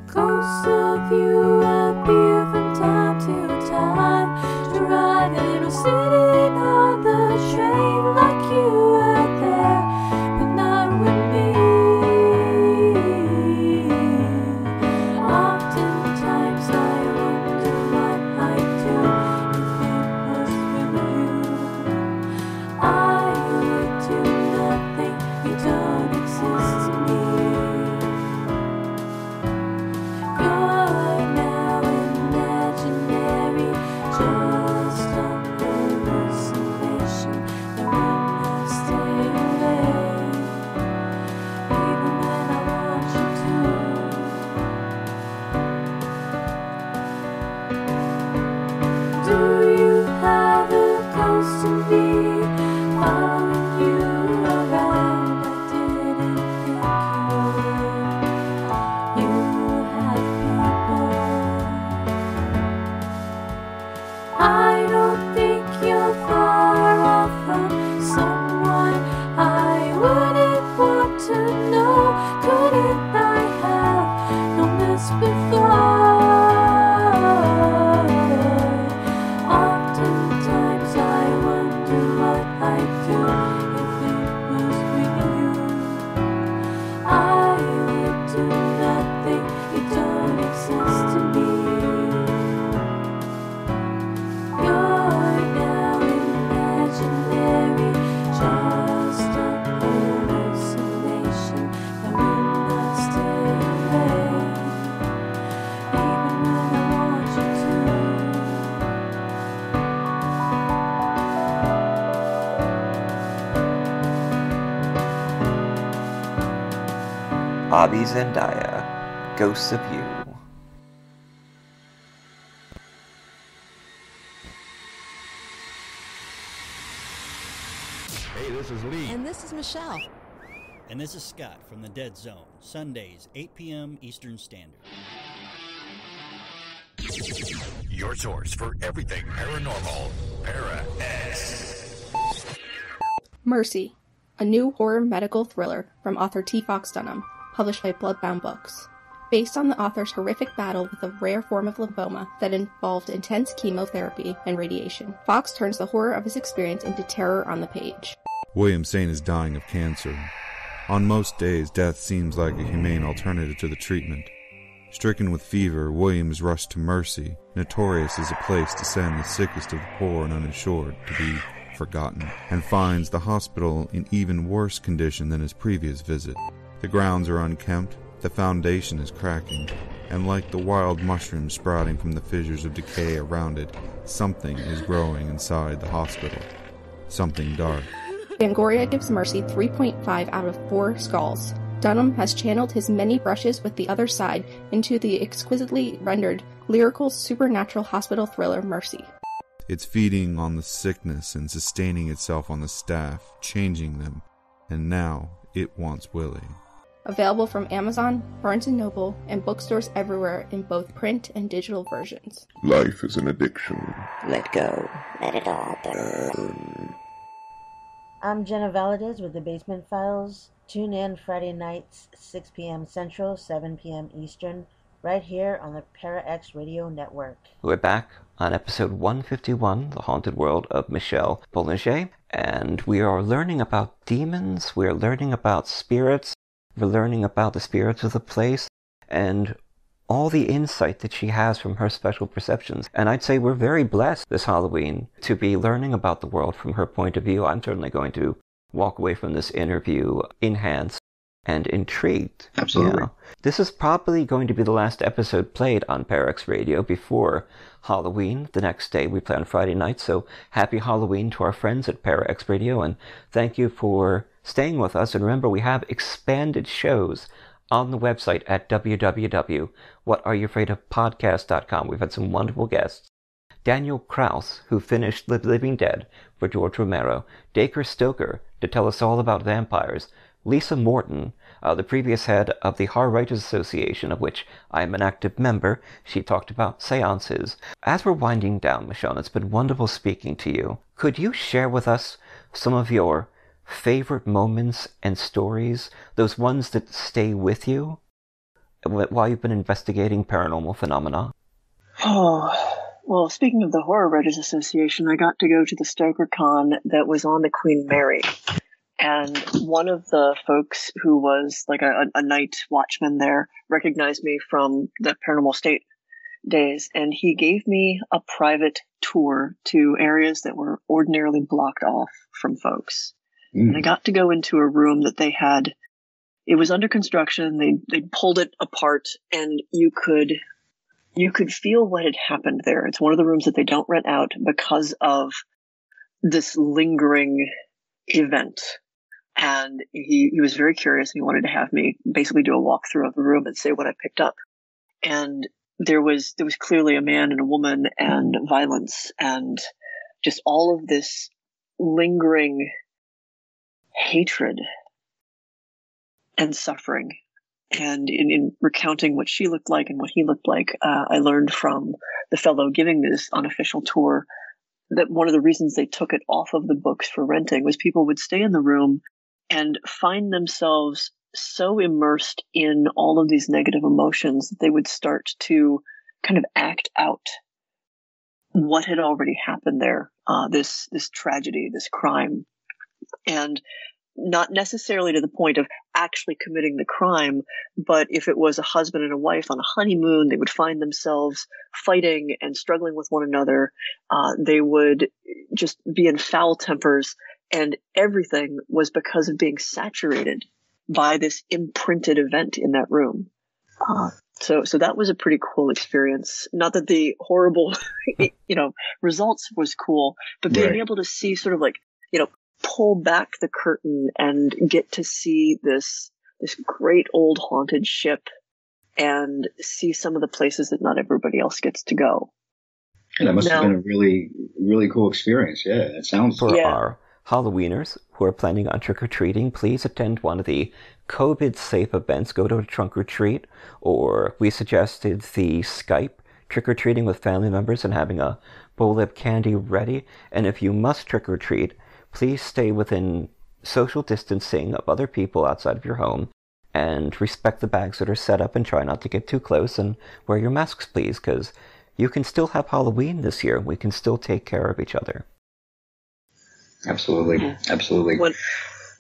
Ghosts of you appear from time to time, driving or sitting on the train like you were there, but not with me. Oftentimes I wonder Abby Zendaya, Ghosts of You. Hey, this is Lee. And this is Michelle. And this is Scott from the Dead Zone, Sundays, 8 p.m. Eastern Standard. Your source for everything paranormal, Para-X. Mercy, a new horror medical thriller from author T. Fox Dunham, published by Bloodbound Books. Based on the author's horrific battle with a rare form of lymphoma that involved intense chemotherapy and radiation, Fox turns the horror of his experience into terror on the page. William Saint is dying of cancer. On most days, death seems like a humane alternative to the treatment. Stricken with fever, William is rushed to Mercy, notorious as a place to send the sickest of the poor and uninsured to be forgotten, and finds the hospital in even worse condition than his previous visit. The grounds are unkempt, the foundation is cracking, and like the wild mushrooms sprouting from the fissures of decay around it, something is growing inside the hospital. Something dark. Fangoria gives Mercy 3.5 out of 4 skulls. Dunham has channeled his many brushes with the other side into the exquisitely rendered, lyrical, supernatural hospital thriller Mercy. It's feeding on the sickness and sustaining itself on the staff, changing them, and now it wants Willie. Available from Amazon, Barnes & Noble, and bookstores everywhere in both print and digital versions. Life is an addiction. Let go. Let it all burn. I'm Jenna Valadez with the Basement Files. Tune in Friday nights, 6 p.m. Central, 7 p.m. Eastern, right here on the Para-X Radio Network. We're back on episode 151, The Haunted World of Michelle Belanger, and we are learning about demons, we're learning about spirits, we're learning about the spirits of the place, and all the insight that she has from her special perceptions. And I'd say we're very blessed this Halloween to be learning about the world from her point of view. I'm certainly going to walk away from this interview enhanced and intrigued. Absolutely. Yeah. This is probably going to be the last episode played on Parax Radio before Halloween. The next day we play on Friday night, so happy Halloween to our friends at Parax Radio, and thank you for staying with us. And remember, we have expanded shows on the website at www.whatareyoufraidofpodcast.com. We've had some wonderful guests. Daniel Kraus, who finished Living Dead for George Romero, Dacre Stoker, to tell us all about vampires, Lisa Morton, the previous head of the Horror Writers Association, of which I am an active member. She talked about seances. As we're winding down, Michelle, it's been wonderful speaking to you. Could you share with us some of your favorite moments and stories, those ones that stay with you while you've been investigating paranormal phenomena? Oh, well, speaking of the Horror Writers Association, I got to go to the Stoker Con that was on the Queen Mary. And one of the folks who was like a night watchman there recognized me from the Paranormal State days, and he gave me a private tour to areas that were ordinarily blocked off from folks. And I got to go into a room that they had. It was under construction. They pulled it apart, and you could feel what had happened there. It's one of the rooms that they don't rent out because of this lingering event. And he was very curious, and he wanted to have me basically do a walkthrough of the room and say what I picked up. And there was clearly a man and a woman and violence and just all of this lingering hatred and suffering. And in recounting what she looked like and what he looked like, I learned from the fellow giving this unofficial tour that one of the reasons they took it off of the books for renting was people would stay in the room and find themselves so immersed in all of these negative emotions that they would start to kind of act out what had already happened there, this tragedy, this crime. And not necessarily to the point of actually committing the crime, but if it was a husband and a wife on a honeymoon, they would find themselves fighting and struggling with one another. They would just be in foul tempers, and everything was because of being saturated by this imprinted event in that room. So that was a pretty cool experience. Not that the horrible, results was cool, but being able to see sort of like, pull back the curtain and get to see this this great old haunted ship and see some of the places that not everybody else gets to go. Yeah, that must have been a really, really cool experience. Yeah, it sounds. For our Halloweeners who are planning on trick-or-treating, please attend one of the COVID-safe events. Go to a trunk or treat, or we suggested the Skype trick-or-treating with family members and having a bowl of candy ready. And if you must trick-or-treat, please stay within social distancing of other people outside of your home and respect the bags that are set up and try not to get too close and wear your masks, please, because you can still have Halloween this year. We can still take care of each other. Absolutely. Absolutely.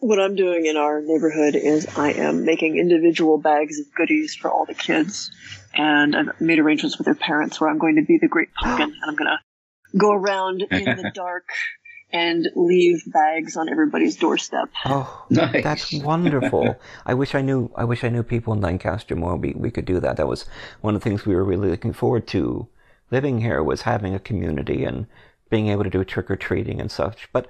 What I'm doing in our neighborhood is I am making individual bags of goodies for all the kids. And I've made arrangements with their parents where I'm going to be the Great Pumpkin. And I'm going to go around in the dark and leave bags on everybody's doorstep. Oh, nice. That's wonderful. I wish I knew people in Lancaster more. We could do that. That was one of the things we were really looking forward to living here, was having a community and being able to do trick-or-treating and such. But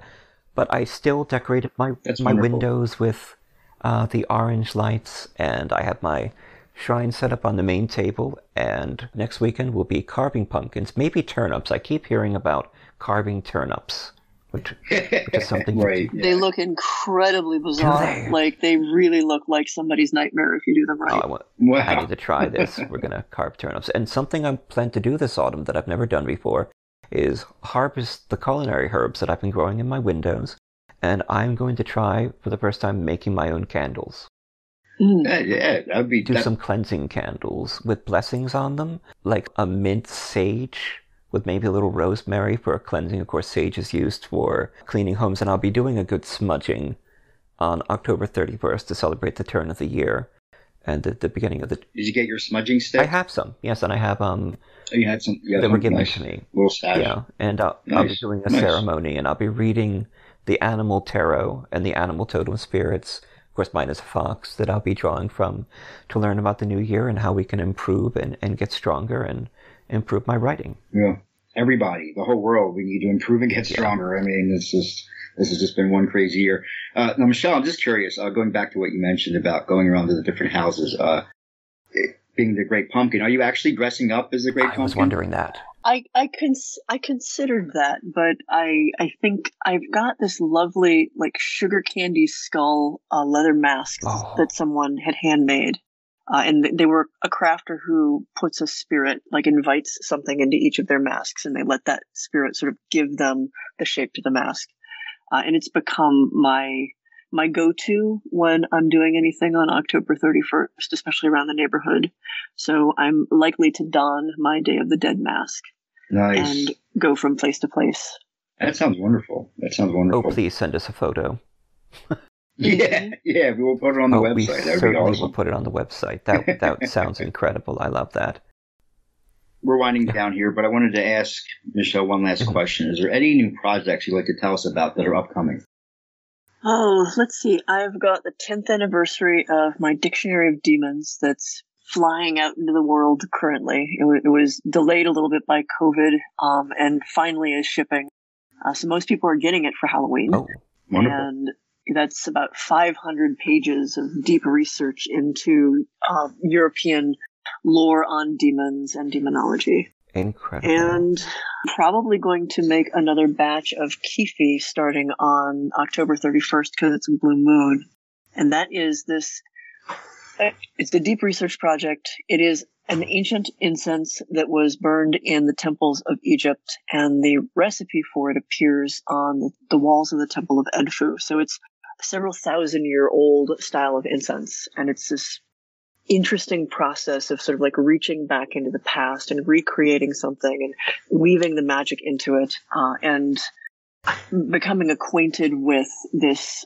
I still decorated my windows with the orange lights, and I have my shrine set up on the main table, and next weekend we'll be carving pumpkins, maybe turnips. I keep hearing about carving turnips, which is something right. They look incredibly bizarre. Like, they really look like somebody's nightmare if you do them right. I need to try this. We're going to carve turnips. And something I plan to do this autumn that I've never done before is harvest the culinary herbs that I've been growing in my windows. And I'm going to try, for the first time, making my own candles. Yeah, that would be... Do some cleansing candles with blessings on them, like a mint sage with maybe a little rosemary for cleansing. Of course, sage is used for cleaning homes, and I'll be doing a good smudging on October 31st to celebrate the turn of the year and the beginning of the... Did you get your smudging stick? I have some, yes, and I have... you had some... They were given to me. Little stash. Yeah, and I'll be doing a ceremony, and I'll be reading the animal tarot and the animal totem spirits. Of course, mine is a fox that I'll be drawing from to learn about the new year and how we can improve and get stronger and improve my writing. Yeah, everybody, the whole world, we need to improve and get stronger. I mean, this has just been one crazy year. Now, Michelle, I'm just curious, going back to what you mentioned about going around to the different houses, being the Great Pumpkin. Are you actually dressing up as the Great Pumpkin? I was wondering that. I considered that, but I think I've got this lovely, like, sugar candy skull leather mask that someone had handmade. And they were a crafter who puts a spirit, like, invites something into each of their masks, and they let that spirit sort of give them the shape to the mask. And it's become my go-to when I'm doing anything on October 31st, especially around the neighborhood. So I'm likely to don my Day of the Dead mask. Nice. And go from place to place. That sounds wonderful. Oh, please send us a photo. Yeah, we will put it on the website. We That'd be certainly awesome. will put it on the website. That sounds incredible. I love that. We're winding down here, but I wanted to ask Michelle one last question. Is there any new projects you'd like to tell us about that are upcoming? Oh, let's see. I've got the 10th anniversary of my Dictionary of Demons that's flying out into the world currently. It was delayed a little bit by COVID, and finally is shipping. So most people are getting it for Halloween. Oh, wonderful. And that's about 500 pages of deep research into European lore on demons and demonology. Incredible. And probably going to make another batch of Keefe starting on October 31st because it's a blue moon. And that is this... It's the Deep Research Project. It is an ancient incense that was burned in the temples of Egypt, and the recipe for it appears on the walls of the Temple of Edfu. So it's a several thousand-year-old style of incense, and it's this interesting process of sort of like reaching back into the past and recreating something and weaving the magic into it, and becoming acquainted with this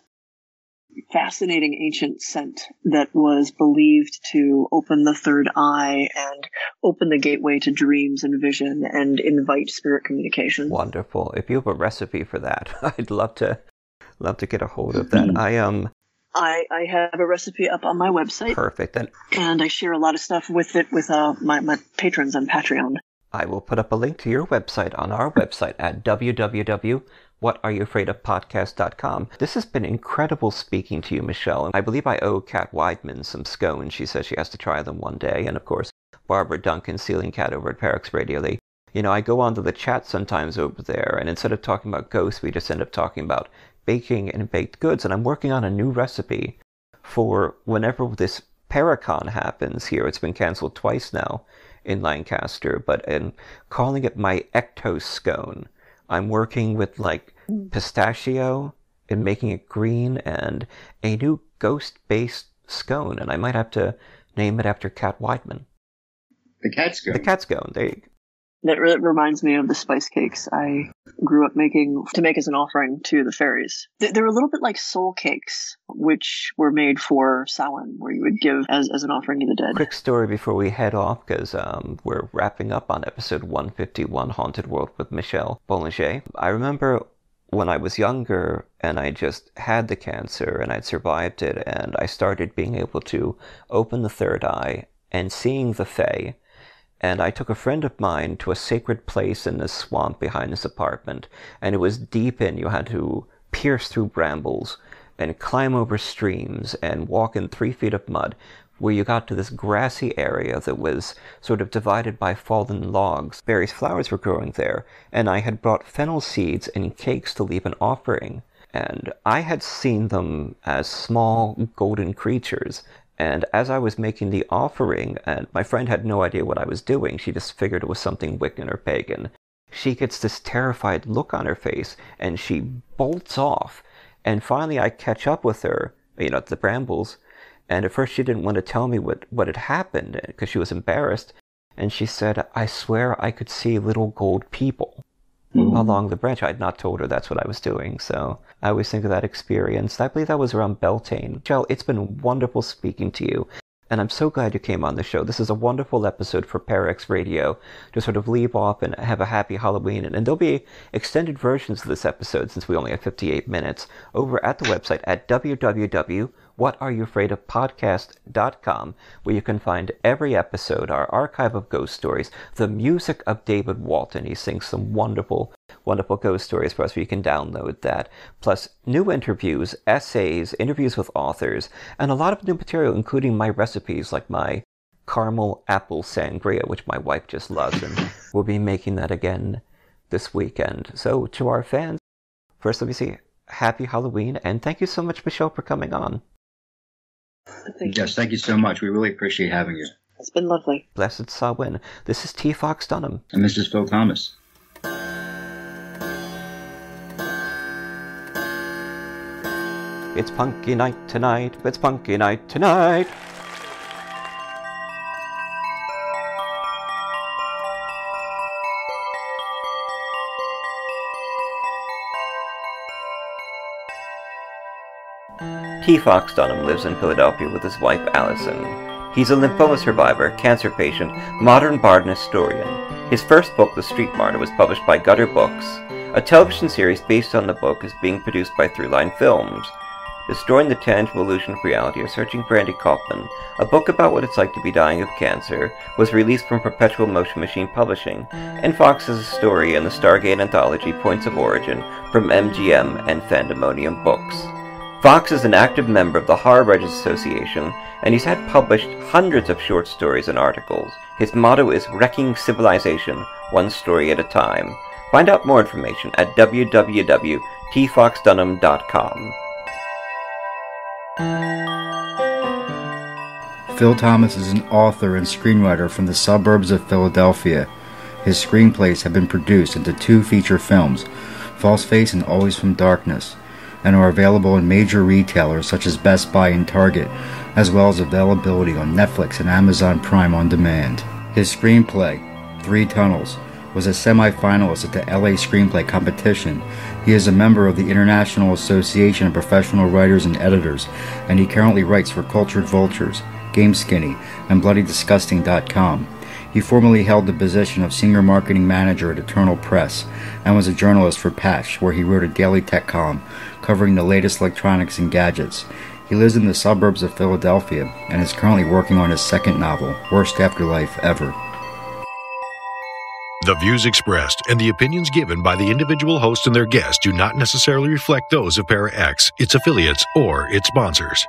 fascinating ancient scent that was believed to open the third eye and open the gateway to dreams and vision and invite spirit communication. Wonderful. If you have a recipe for that, I'd love to get a hold of that. I have a recipe up on my website. Perfect. And I share a lot of stuff with it with my patrons on Patreon. I will put up a link to your website on our website at www.patreon.com/. whatareyoufraidofpodcast.com. This has been incredible speaking to you, Michelle. I believe I owe Kat Weidman some scones. She says she has to try them one day. And of course, Barbara Duncan, Ceiling Cat over at Parax Radio. I go onto the chat sometimes over there, and instead of talking about ghosts, we just end up talking about baking and baked goods. And I'm working on a new recipe for whenever this Paracon happens here. It's been canceled twice now in Lancaster, but in calling it my Ectos scone. I'm working with pistachio and making it green and a new ghost-based scone, and I might have to name it after Kat Weidman. The cat scone. The cat scone. There you go. That reminds me of the spice cakes I grew up making to make as an offering to the fairies. They're a little bit like soul cakes, which were made for Samhain, where you would give as an offering to the dead. Quick story before we head off, because we're wrapping up on episode 151, Haunted World with Michelle Belanger. I remember when I was younger and I just had the cancer and I'd survived it, and I started being able to open the third eye and seeing the Fae. And I took a friend of mine to a sacred place in this swamp behind his apartment, and it was deep in. You had to pierce through brambles and climb over streams and walk in 3 feet of mud, where you got to this grassy area that was sort of divided by fallen logs. Various flowers were growing there, and I had brought fennel seeds and cakes to leave an offering. And I had seen them as small golden creatures. And as I was making the offering, and my friend had no idea what I was doing, she just figured it was something Wiccan or pagan, she gets this terrified look on her face, and she bolts off. And finally I catch up with her, at the brambles, and at first she didn't want to tell me what had happened, because she was embarrassed, and she said, "I swear I could see little gold people." Along the branch. I had not told her that's what I was doing, so I always think of that experience. I believe that was around Beltane. Michelle, it's been wonderful speaking to you, and I'm so glad you came on the show. This is a wonderful episode for Parax Radio to sort of leave off and have a happy Halloween, and there'll be extended versions of this episode, since we only have 58 minutes, over at the website at www.whatareyoufraidofpodcast.com, where you can find every episode, our archive of ghost stories, the music of David Walton. He sings some wonderful, wonderful ghost stories for us, where you can download that, plus new interviews, essays, interviews with authors, and a lot of new material, including my recipes, like my caramel apple sangria, which my wife just loves, and we'll be making that again this weekend. So to our fans, first let me say happy Halloween, and thank you so much, Michelle, for coming on. Yes, thank you so much. We really appreciate having you. It's been lovely. Blessed Samhain. This is T. Fox Dunham. And this is Phil Thomas. It's Pumpky Night tonight. It's Pumpky Night tonight. T. Fox Dunham lives in Philadelphia with his wife, Allison. He's a lymphoma survivor, cancer patient, modern bard and historian. His first book, The Street Martyr, was published by Gutter Books. A television series based on the book is being produced by Throughline Films. Destroying the Tangible Illusion of Reality or Searching for Andy Kaufman, a book about what it's like to be dying of cancer, was released from Perpetual Motion Machine Publishing, and Fox has a story in the Stargate anthology Points of Origin from MGM and Fandemonium Books. Fox is an active member of the Horror Writers Association, and he's had published hundreds of short stories and articles. His motto is Wrecking Civilization, one story at a time. Find out more information at www.tfoxdunham.com. Phil Thomas is an author and screenwriter from the suburbs of Philadelphia. His screenplays have been produced into 2 feature films, False Face and Always from Darkness, and are available in major retailers such as Best Buy and Target, as well as availability on Netflix and Amazon Prime on demand. His screenplay, 3 Tunnels, was a semi-finalist at the LA Screenplay Competition. He is a member of the International Association of Professional Writers and Editors, and he currently writes for Cultured Vultures, GameSkinny, and BloodyDisgusting.com. He formerly held the position of Senior Marketing Manager at Eternal Press, and was a journalist for Patch, where he wrote a daily tech column covering the latest electronics and gadgets. He lives in the suburbs of Philadelphia, and is currently working on his second novel, Worst Afterlife Ever. The views expressed and the opinions given by the individual host and their guests do not necessarily reflect those of Para X, its affiliates, or its sponsors.